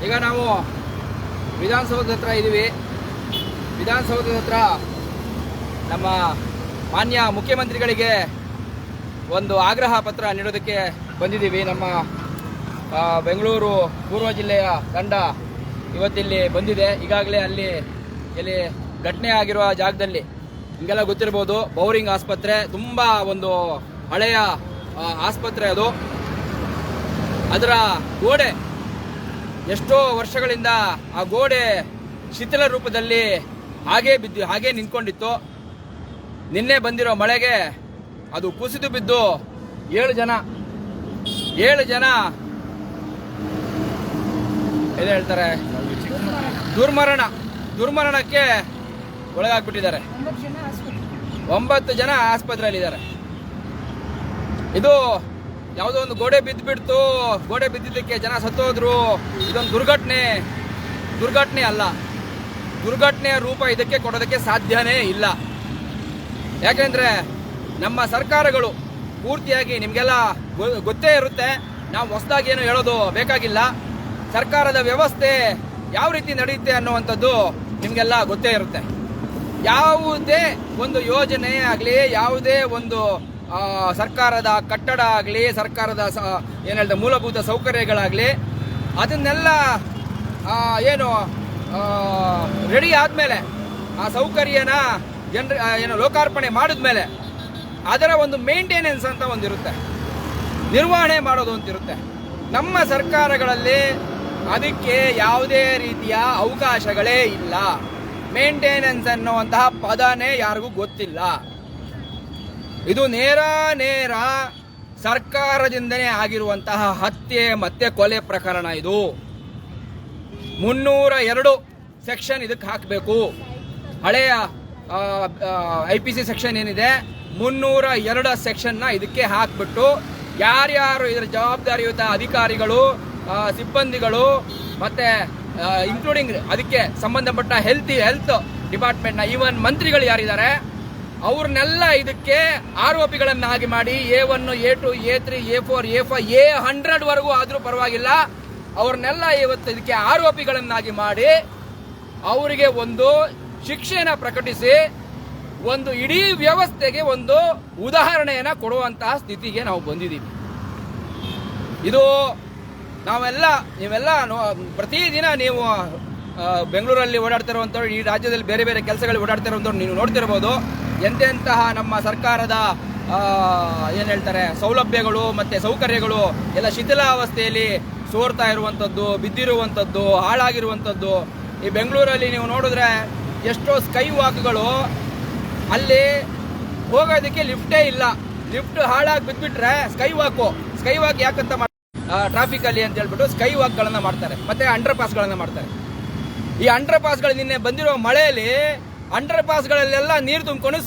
ಈಗ ನಾವು ವಿಧಾನಸೌಧದ ಹತ್ರ ಇದ್ದೀವಿ. ವಿಧಾನಸೌಧದ ಹತ್ರ ನಮ್ಮ ಮಾನ್ಯ ಮುಖ್ಯಮಂತ್ರಿಗಳಿಗೆ ಒಂದು ಆಗ್ರಹ ಪತ್ರ ನೀಡೋದಕ್ಕೆ ಬಂದಿದ್ದೀವಿ. ನಮ್ಮ ಬೆಂಗಳೂರು ಪೂರ್ವ ಜಿಲ್ಲೆಯ ತಂಡ ಇವತ್ತಿಲ್ಲಿ ಬಂದಿದೆ. ಈಗಾಗಲೇ ಇಲ್ಲಿ ಘಟನೆ ಆಗಿರುವ ಜಾಗದಲ್ಲಿ ನಿಮಗೆಲ್ಲ ಗೊತ್ತಿರ್ಬೋದು, ಬೌರಿಂಗ್ ಆಸ್ಪತ್ರೆ, ತುಂಬ ಒಂದು ಹಳೆಯ ಆಸ್ಪತ್ರೆ ಅದು. ಅದರ ಗೋಡೆ ಎಷ್ಟೋ ವರ್ಷಗಳಿಂದ ಆ ಗೋಡೆ ಶಿಥಿಲ ರೂಪದಲ್ಲಿ ಹಾಗೇ ನಿಂತ್ಕೊಂಡಿತ್ತು. ನಿನ್ನೆ ಬಂದಿರೋ ಮಳೆಗೆ ಅದು ಕುಸಿದು ಬಿದ್ದು 7 ಜನ ಏನು ಹೇಳ್ತಾರೆ, ದುರ್ಮರಣಕ್ಕೆ ಒಳಗಾಗ್ಬಿಟ್ಟಿದ್ದಾರೆ. 9 ಜನ ಆಸ್ಪತ್ರೆಯಲ್ಲಿದ್ದಾರೆ. ಇದು ಯಾವುದೋ ಒಂದು ಗೋಡೆ ಬಿದ್ದಿದ್ದಕ್ಕೆ ಜನ ಸತ್ತೋದ್ರು. ಇದೊಂದು ದುರ್ಘಟನೆ ಅಲ್ಲ. ದುರ್ಘಟನೆಯ ರೂಪ ಇದಕ್ಕೆ ಕೊಡೋದಕ್ಕೆ ಸಾಧ್ಯನೇ ಇಲ್ಲ. ಯಾಕೆಂದ್ರೆ ನಮ್ಮ ಸರ್ಕಾರಗಳು ಪೂರ್ತಿಯಾಗಿ ನಿಮಗೆಲ್ಲ ಗೊತ್ತೇ ಇರುತ್ತೆ. ನಾವು ಹೊಸದಾಗಿ ಏನು ಹೇಳೋದು ಬೇಕಾಗಿಲ್ಲ. ಸರ್ಕಾರದ ವ್ಯವಸ್ಥೆ ಯಾವ ರೀತಿ ನಡೆಯುತ್ತೆ ಅನ್ನುವಂಥದ್ದು ನಿಮಗೆಲ್ಲ ಗೊತ್ತೇ ಇರುತ್ತೆ. ಯಾವುದೇ ಒಂದು ಯೋಜನೆ ಆಗಲಿ, ಯಾವುದೇ ಒಂದು ಸರ್ಕಾರದ ಕಟ್ಟಡ ಆಗಲಿ, ಸರ್ಕಾರದ ಮೂಲಭೂತ ಸೌಕರ್ಯಗಳಾಗಲಿ, ಅದನ್ನೆಲ್ಲ ರೆಡಿ ಆದಮೇಲೆ ಆ ಸೌಕರ್ಯನ ಲೋಕಾರ್ಪಣೆ ಮಾಡಿದ್ಮೇಲೆ ಅದರ ಒಂದು ಮೇಂಟೆನೆನ್ಸ್ ಅಂತ ಒಂದಿರುತ್ತೆ, ನಿರ್ವಹಣೆ ಮಾಡೋದು ಅಂತಿರುತ್ತೆ. ನಮ್ಮ ಸರ್ಕಾರಗಳಲ್ಲಿ ಅದಕ್ಕೆ ಯಾವುದೇ ರೀತಿಯ ಅವಕಾಶಗಳೇ ಇಲ್ಲ. ಮೇಂಟೆನೆನ್ಸ್ ಅನ್ನುವಂತಹ ಪದನೇ ಯಾರಿಗೂ ಗೊತ್ತಿಲ್ಲ. ಇದು ನೇರ ಸರ್ಕಾರದಿಂದನೇ ಆಗಿರುವಂತಹ ಹತ್ಯೆ ಮತ್ತೆ ಕೊಲೆ ಪ್ರಕರಣ. ಇದು 302 ಸೆಕ್ಷನ್ ಇದಕ್ಕೆ ಹಾಕಬೇಕು. ಹಳೆಯ IPC ಸೆಕ್ಷನ್ ಏನಿದೆ, 302 ಸೆಕ್ಷನ್ನ ಇದಕ್ಕೆ ಹಾಕ್ಬಿಟ್ಟು ಯಾರ್ಯಾರು ಇದರ ಜವಾಬ್ದಾರಿಯುತ ಅಧಿಕಾರಿಗಳು, ಸಿಬ್ಬಂದಿಗಳು, ಮತ್ತೆ ಇನ್ಕ್ಲೂಡಿಂಗ್ ಅದಕ್ಕೆ ಸಂಬಂಧಪಟ್ಟ ಹೆಲ್ತ್ ಡಿಪಾರ್ಟ್ಮೆಂಟ್ನ ಈವನ್ ಮಂತ್ರಿಗಳು ಯಾರಿದ್ದಾರೆ ಅವ್ರನ್ನೆಲ್ಲ ಇದಕ್ಕೆ ಆರೋಪಿಗಳನ್ನಾಗಿ ಮಾಡಿ A1, A2, A3, A4, A5, A100 ವರೆಗೂ ಆದ್ರೂ ಪರವಾಗಿಲ್ಲ, ಅವ್ರನ್ನೆಲ್ಲ ಇವತ್ತು ಇದಕ್ಕೆ ಆರೋಪಿಗಳನ್ನಾಗಿ ಮಾಡಿ ಅವರಿಗೆ ಒಂದು ಶಿಕ್ಷೆನ ಪ್ರಕಟಿಸಿ ಒಂದು ಇಡೀ ವ್ಯವಸ್ಥೆಗೆ ಒಂದು ಉದಾಹರಣೆಯನ್ನ ಕೊಡುವಂತಹ ಸ್ಥಿತಿಗೆ ನಾವು ಬಂದಿದ್ದೀವಿ. ಇದು ನೀವೆಲ್ಲ ಪ್ರತಿದಿನ ನೀವು ಬೆಂಗಳೂರಲ್ಲಿ ಓಡಾಡ್ತಿರುವಂಥವ್ರು, ಈ ರಾಜ್ಯದಲ್ಲಿ ಬೇರೆ ಬೇರೆ ಕೆಲಸಗಳು ಓಡಾಡ್ತಿರುವಂಥವ್ರು ನೀವು ನೋಡ್ತಿರ್ಬೋದು. ಎಂತೆಂತಹ ನಮ್ಮ ಸರ್ಕಾರದ ಸೌಲಭ್ಯಗಳು ಮತ್ತೆ ಸೌಕರ್ಯಗಳು ಎಲ್ಲ ಶಿಥಿಲಾವಸ್ಥೆಯಲ್ಲಿ ಸೋರ್ತಾ ಇರುವಂಥದ್ದು, ಬಿದ್ದಿರುವಂಥದ್ದು, ಹಾಳಾಗಿರುವಂಥದ್ದು. ಈ ಬೆಂಗಳೂರಲ್ಲಿ ನೀವು ನೋಡಿದ್ರೆ ಎಷ್ಟೋ ಸ್ಕೈ ವಾಕ್ಗಳು, ಅಲ್ಲಿ ಹೋಗೋದಕ್ಕೆ ಲಿಫ್ಟೇ ಇಲ್ಲ. ಲಿಫ್ಟ್ ಹಾಳಾಗಿ ಬಿದ್ದುಬಿಟ್ರೆ ಸ್ಕೈ ವಾಕ್ ಯಾಕಂತ ಟ್ರಾಫಿಕ್ ಅಲ್ಲಿ ಅಂತ ಹೇಳ್ಬಿಟ್ಟು ಸ್ಕೈ ವಾಕ್ಗಳನ್ನ ಮಾಡ್ತಾರೆ, ಮತ್ತೆ ಅಂಡರ್ ಪಾಸ್ಗಳನ್ನ ಮಾಡ್ತಾರೆ. ಈ ಅಂಡರ್ ಪಾಸ್ಗಳು ನಿನ್ನೆ ಬಂದಿರೋ ಮಳೆಯಲ್ಲಿ ಅಂಡರ್ ಪಾಸ್ಗಳಲ್ಲೆಲ್ಲ ನೀರು ತುಂಬಿಕೊಂಡು